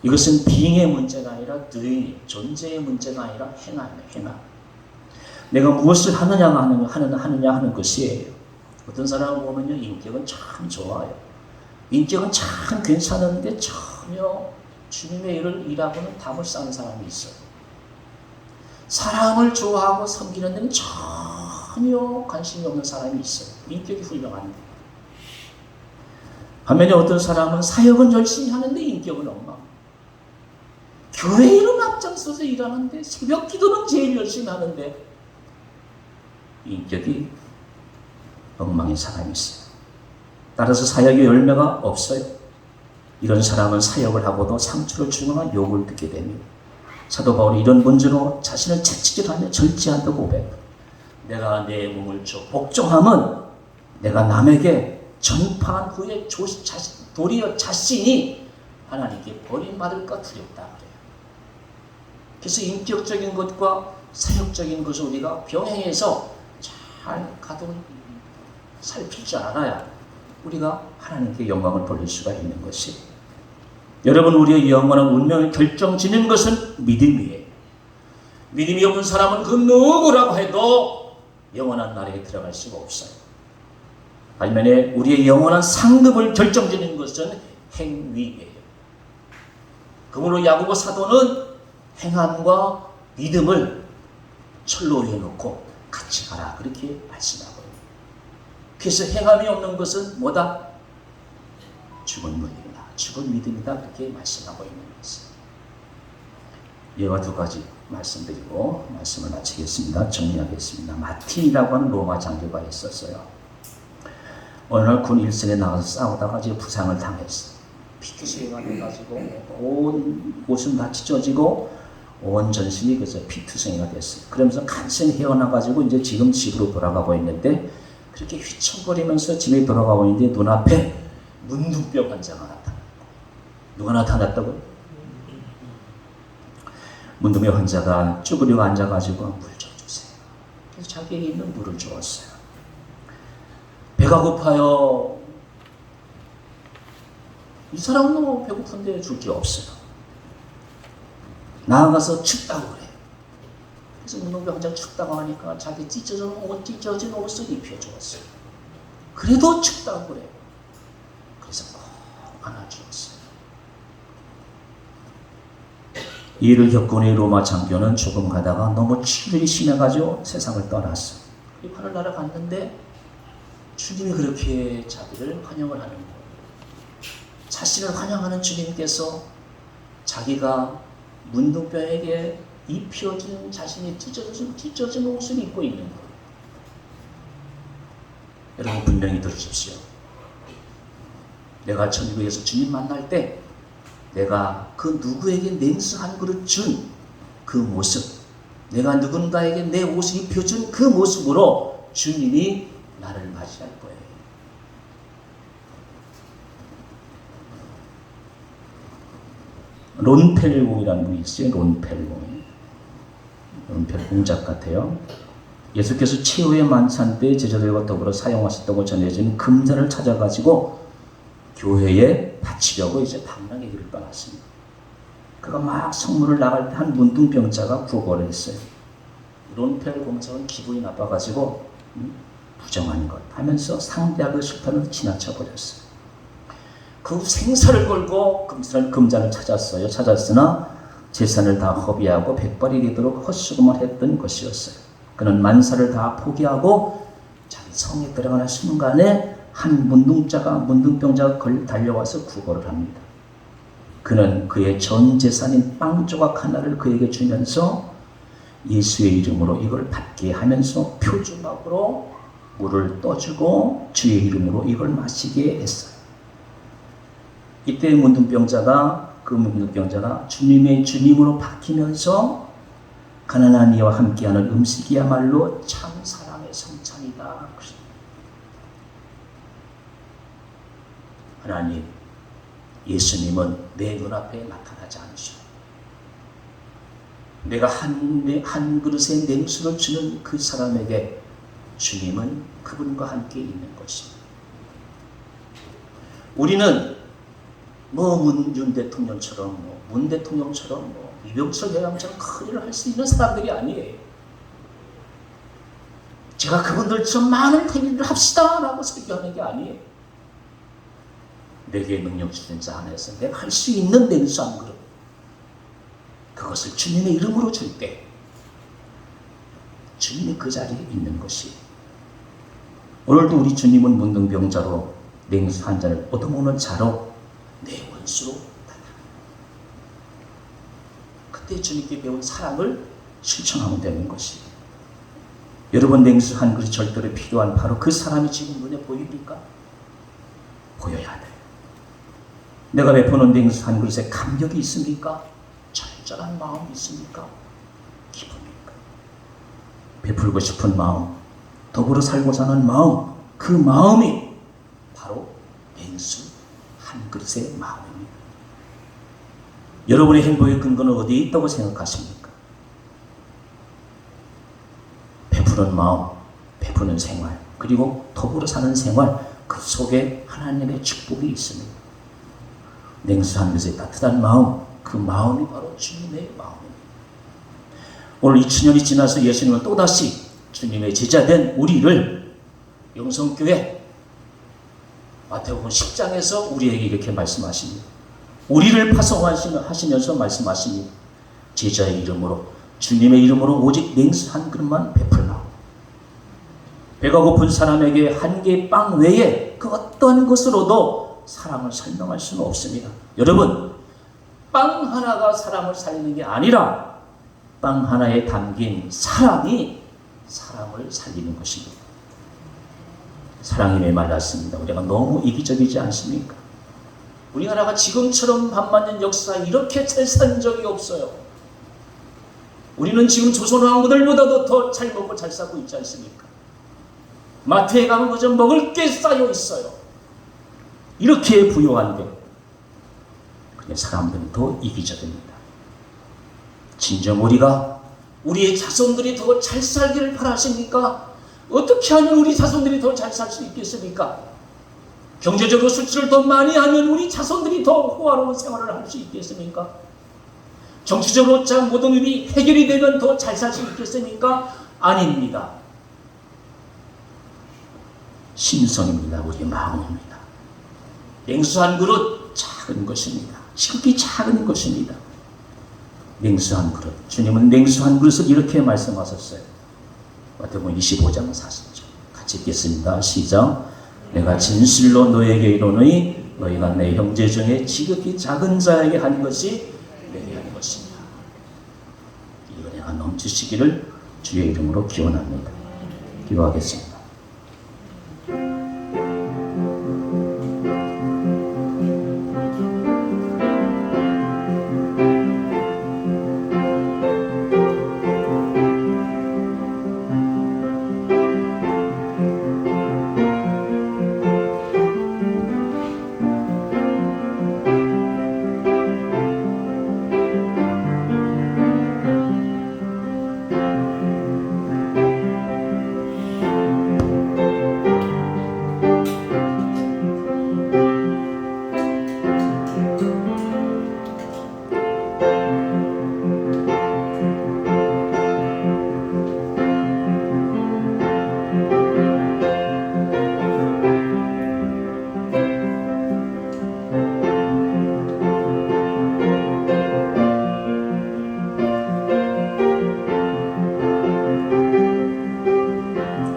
이것은 being의 문제가 아니라 doing, 존재의 문제가 아니라 행함이에요. 행함. 내가 무엇을 하느냐 하는 것이에요. 어떤 사람을 보면요, 인격은 참 좋아요. 인격은 참 괜찮은데 전혀 주님의 일을 일하고는 담을 쌓는 사람이 있어요. 사람을 좋아하고 섬기는 데는 전혀 관심이 없는 사람이 있어요. 인격이 훌륭한데. 반면에 어떤 사람은 사역은 열심히 하는데 인격은 엉망. 교회 이름 앞장서서 일하는데 새벽 기도는 제일 열심히 하는데 인격이 엉망인 사람이 있어요. 따라서 사역의 열매가 없어요. 이런 사람은 사역을 하고도 상처를 주거나 욕을 듣게 됩니다. 사도 바울이 이런 문제로 자신을 채찍질하며 절제한다고 고백. 내가 내 몸을 복종함은 내가 남에게 전파한 후에 도리어 자신이 하나님께 버림받을까 두렵다 그래요. 그래서 인격적인 것과 사역적인 것을 우리가 병행해서 잘 가동 살필 줄 알아야 우리가 하나님께 영광을 돌릴 수가 있는 것이. 여러분, 우리의 영원한 운명을 결정짓는 것은 믿음이에요. 믿음이 없는 사람은 그 누구라고 해도 영원한 나라에 들어갈 수가 없어요. 반면에 우리의 영원한 상급을 결정짓는 것은 행위예요. 그러므로 야고보 사도는 행함과 믿음을 철로해 놓고 같이 가라 그렇게 말씀하고 있습니다. 그래서 행함이 없는 것은 뭐다? 죽은 믿음이다. 죽은 믿음이다 그렇게 말씀하고 있는 것입니다. 이와 두 가지 말씀드리고 말씀을 마치겠습니다. 정리하겠습니다. 마틴이라고 하는 로마 장교가 있었어요. 어느 날 군 일선에 나가서 싸우다가 이제 부상을 당했어요. 피투성이가 돼가지고 온 옷은 다 찢어지고 온 전신이 그래서 피투성이가 됐어요. 그러면서 간신히 헤어나가지고 이제 지금 집으로 돌아가고 있는데 그렇게 휘청거리면서 집에 돌아가고 있는데 눈앞에 문둥병 환자가 나타났고. 누가 나타났다고요? 문둥병 환자가 쭈그리고 앉아가지고 물 좀 주세요. 그래서 자기에게 있는 물을 주었어요. 배가 고파요. 이 사람은 너무 배고픈데 줄 게 없어요. 나아가서 춥다고 그래요. 그래서 문둥병 환자가 춥다고 하니까 자기 찢어진 옷을 입혀주었어요. 그래도 춥다고 그래요. 그래서 꼭 안아주었어요. 이 일을 겪고 이 로마 장교는 조금 가다가 너무 치질이 심해가지고 세상을 떠났어요. 하늘나라 갔는데 주님이 그렇게 자기를 환영을 하는 거예요. 자신을 환영하는 주님께서 자기가 문둥병에게 입혀진 자신이 찢어진 옷을 입고 있는 거예요. 여러분 분명히 들으십시오. 내가 천국에서 주님 만날 때 내가 그 누구에게 냉수 한 그릇 준 그 모습, 내가 누군가에게 내 옷을 입혀준 그 모습으로 주님이 나를 맞이할 거예요. 론펠공이라는 분이 있어요. 론펠공 작가 같아요. 예수께서 최후의 만찬 때 제자들과 더불어 사용하셨다고 전해진 금잔을 찾아가지고 교회에 바치려고 이제 방랑의 길을 떠났습니다. 그가 막 성문을 나갈 때 한 문둥병자가 구걸을 했어요. 론펠 공작은 기분이 나빠가지고 부정한 것 하면서 상대하고 실탄을 지나쳐 버렸어요. 그 후 생사를 걸고 금잔을 찾았어요. 찾았으나 재산을 다 허비하고 백발이 되도록 헛수금을 했던 것이었어요. 그는 만사를 다 포기하고 자기 성에 들어가는 순간에 한 문둥병자가 달려와서 구걸을 합니다. 그는 그의 전 재산인 빵 조각 하나를 그에게 주면서 예수의 이름으로 이걸 받게 하면서 표주막으로 물을 떠주고 주의 이름으로 이걸 마시게 했어요. 이때 그 문둥병자가 주님의 주님으로 바뀌면서 가난한 이와 함께하는 음식이야말로 참 사랑의 성찬이다. 하나님, 예수님은 내 눈앞에 나타나지 않으시오. 내가 한 그릇의 냉수를 주는 그 사람에게 주님은 그분과 함께 있는 것입니다. 우리는 뭐 윤 대통령처럼 문 대통령처럼 이병철 회장처럼 큰 일을 할 수 있는 사람들이 아니에요. 제가 그분들처럼 많은 행위를 합시다 라고 설교하는 게 아니에요. 내게 능력 주신 자 안에서 내가 할 수 있는 냉수 한 그릇, 그것을 주님의 이름으로 줄 때 주님이 그 자리에 있는 것이. 오늘도 우리 주님은 문둥병자로 냉수 한 잔을 얻어먹는 자로 내 원수로 나타납니다. 그때 주님께 배운 사랑을 실천하면 되는 것이. 여러분, 냉수 한 그릇이 절대로 필요한 바로 그 사람이 지금 눈에 보입니까? 보여야 돼요. 내가 베푸는 냉수 한 그릇에 감격이 있습니까? 절절한 마음이 있습니까? 기쁩니까? 베풀고 싶은 마음, 더불어 살고자 하는 마음, 그 마음이 바로 냉수 한 그릇의 마음입니다. 여러분의 행복의 근거는 어디에 있다고 생각하십니까? 베푸는 마음, 베푸는 생활, 그리고 더불어 사는 생활, 그 속에 하나님의 축복이 있습니다. 냉수 한 그릇의 따뜻한 마음, 그 마음이 바로 주님의 마음입니다. 오늘 2000년이 지나서 예수님은 또다시 주님의 제자된 우리를 영성교회 마태복음 10장에서 우리에게 이렇게 말씀하십니다. 우리를 파송하시면서 말씀하십니다. 제자의 이름으로, 주님의 이름으로 오직 냉수 한 그릇만 베풀라. 배가 고픈 사람에게 한 개 빵 외에 그 어떤 것으로도 사람을 설명할 수는 없습니다. 여러분, 빵 하나가 사람을 살리는 게 아니라 빵 하나에 담긴 사랑이 사람을 살리는 것입니다. 사랑이 메말랐습니다. 우리가 너무 이기적이지 않습니까? 우리나라가 지금처럼 반만년 역사에 이렇게 잘 산 적이 없어요. 우리는 지금 조선 왕후들보다도 더 잘 먹고 잘 살고 있지 않습니까? 마트에 가면 그저 먹을 게 쌓여 있어요. 이렇게 부유한데 근데 사람들은 더 이기적입니다. 진정 우리가 우리의 자손들이 더 잘 살기를 바라십니까? 어떻게 하면 우리 자손들이 더 잘 살 수 있겠습니까? 경제적으로 수출을 더 많이 하면 우리 자손들이 더 호화로운 생활을 할 수 있겠습니까? 정치적으로 모든 일이 해결이 되면 더 잘 살 수 있겠습니까? 아닙니다. 심성입니다. 우리의 마음입니다. 냉수 한 그릇 작은 것입니다. 지극히 작은 것입니다. 냉수 한 그릇. 주님은 냉수 한 그릇을 이렇게 말씀하셨어요. 마태복음 25장 40절. 같이 읽겠습니다. 시작. 내가 진실로 너에게 이르노니 너희가 내 형제 중에 지극히 작은 자에게 한 것이 내게 한 것이다. 이 은혜가 넘치시기를 주의 이름으로 기원합니다. 기도하겠습니다.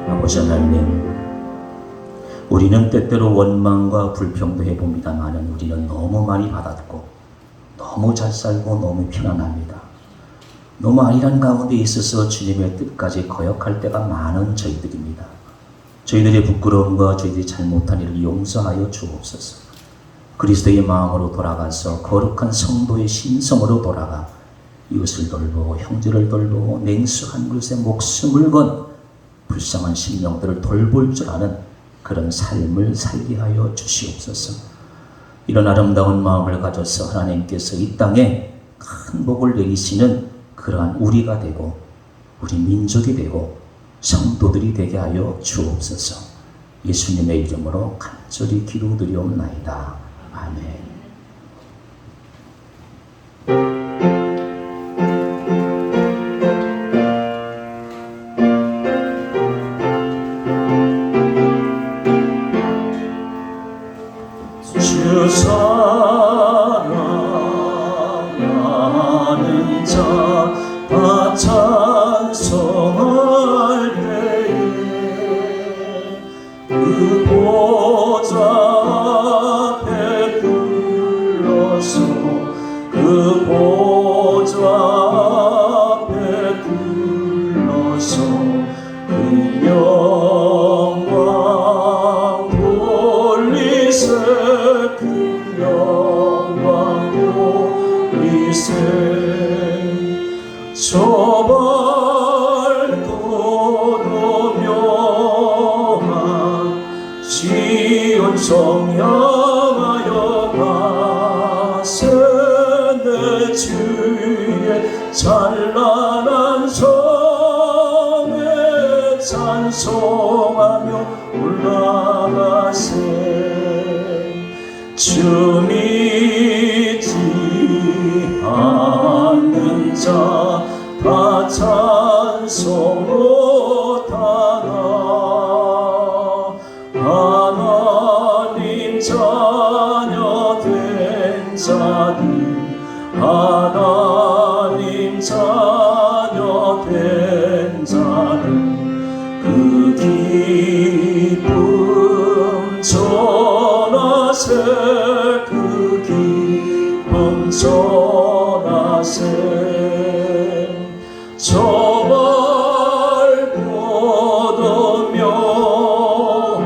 아버지 하나님, 우리는 때때로 원망과 불평도 해봅니다만 우리는 너무 많이 받았고 너무 잘 살고 너무 편안합니다. 너무 안일한 가운데 있어서 주님의 뜻까지 거역할 때가 많은 저희들입니다. 저희들의 부끄러움과 저희들이 잘못한 일을 용서하여 주옵소서. 그리스도의 마음으로 돌아가서 거룩한 성도의 심성으로 돌아가 이웃을 돌보고 형제를 돌보고 냉수 한 그릇에 목숨을 건 불쌍한 심령들을 돌볼 줄 아는 그런 삶을 살게 하여 주시옵소서. 이런 아름다운 마음을 가져서 하나님께서 이 땅에 큰 복을 내리시는 그러한 우리가 되고 우리 민족이 되고 성도들이 되게 하여 주옵소서. 예수님의 이름으로 간절히 기도드리옵나이다. 아멘. 찬송하며 올라가세. 주 믿지 않는 자 다 찬송 못하나. 하나님 자녀 된 자들, 하나님 자녀 된 자들, 그 기쁨 전하세. 그 기쁨 전하세. 저 밝고도 묘한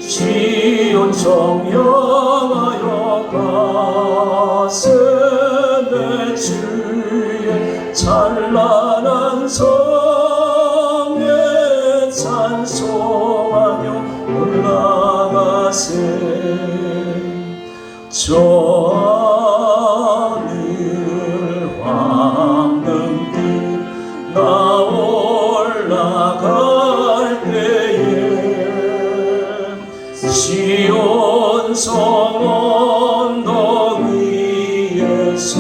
시온 성령하여 가세. 내 주의 찬란한 성에 찬송하며 올라가세. 저 하늘 왕릉길 나 올라갈 때에 시온 성 언덕 위에서,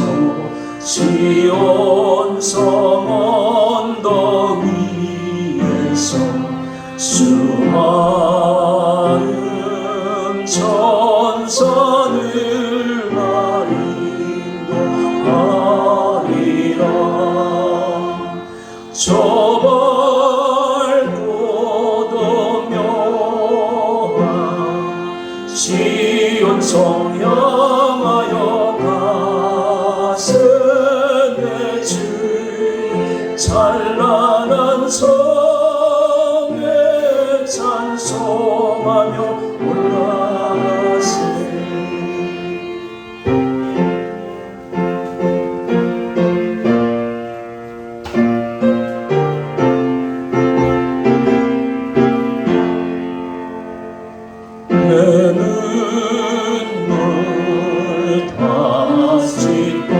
시온 성 언덕 위에서 수많은 천사들 날 인도하리라. 저 밝고도 묘한 시온 성 향하여 가세. 내 주의 찬란한 성에 찬송하며 올라가세. 내 눈물 다 씻고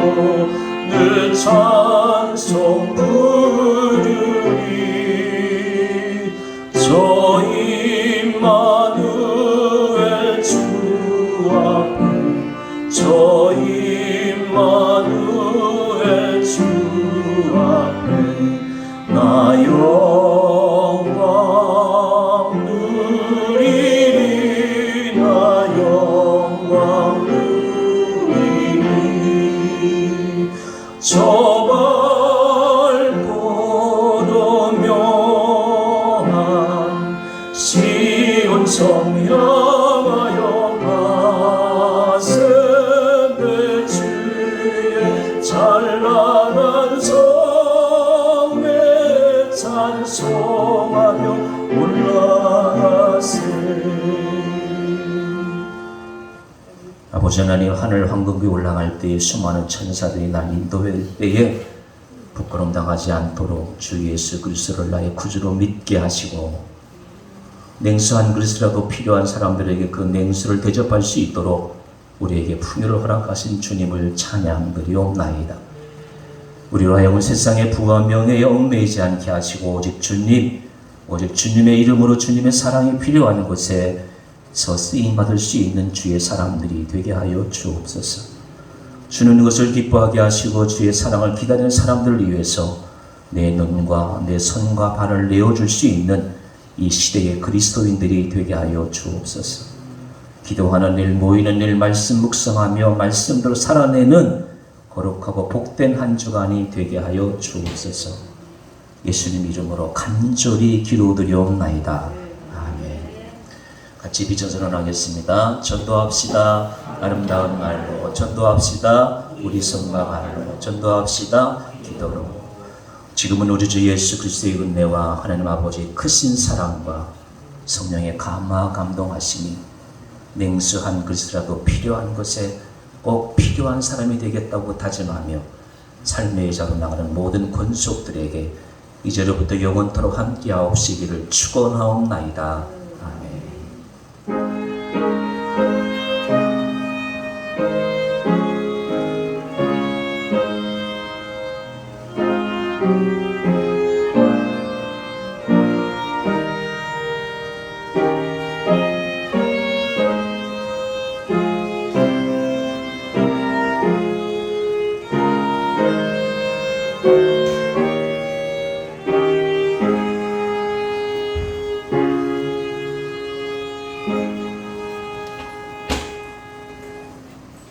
늘 찬송 부르리. 저 임마누엘 주 앞에, 저 임마누엘 주 앞에 나 영광 누리리. 나 영광 누리리. 저 밝고도 묘한 시온 성 향하여 가세. 내 주의 찬란한 성에 찬송하며 올라가세. 아버지 하나님, 하늘 황금이 올라갈 때에 수많은 천사들이 날 인도할 때에 부끄럼 당하지 않도록 주 예수 그리스도를 나의 구주로 믿게 하시고, 냉수한 그릇이라도 필요한 사람들에게 그 냉수를 대접할 수 있도록 우리에게 풍요를 허락하신 주님을 찬양드리옵나이다. 우리로 하여금 세상의 부와 명예에 얽매이지 않게 하시고 오직 주님의 이름으로 주님의 사랑이 필요한 곳에 서 쓰임받을 수 있는 주의 사람들이 되게 하여 주옵소서. 주는 것을 기뻐하게 하시고 주의 사랑을 기다리는 사람들을 위해서 내 눈과 내 손과 발을 내어줄 수 있는 이 시대의 그리스도인들이 되게 하여 주옵소서. 기도하는 일, 모이는 일, 말씀 묵상하며 말씀대로 살아내는 거룩하고 복된 한 주간이 되게 하여 주옵소서. 예수님 이름으로 간절히 기도드리옵나이다. 아멘. 같이 비전선언하겠습니다. 전도합시다. 아름다운 말로 전도합시다. 우리 손과 발로 전도합시다. 기도로. 지금은 우리 주 예수 그리스도의 은혜와 하나님 아버지의 크신 사랑과 성령의 감화 감동하심이 냉수한 그릇이라도 필요한 것에 꼭 필요한 사람이 되겠다고 다짐하며 삶의 자로 나가는 모든 권속들에게 이제로부터 영원토록 함께하옵시기를 축원하옵나이다. 아멘.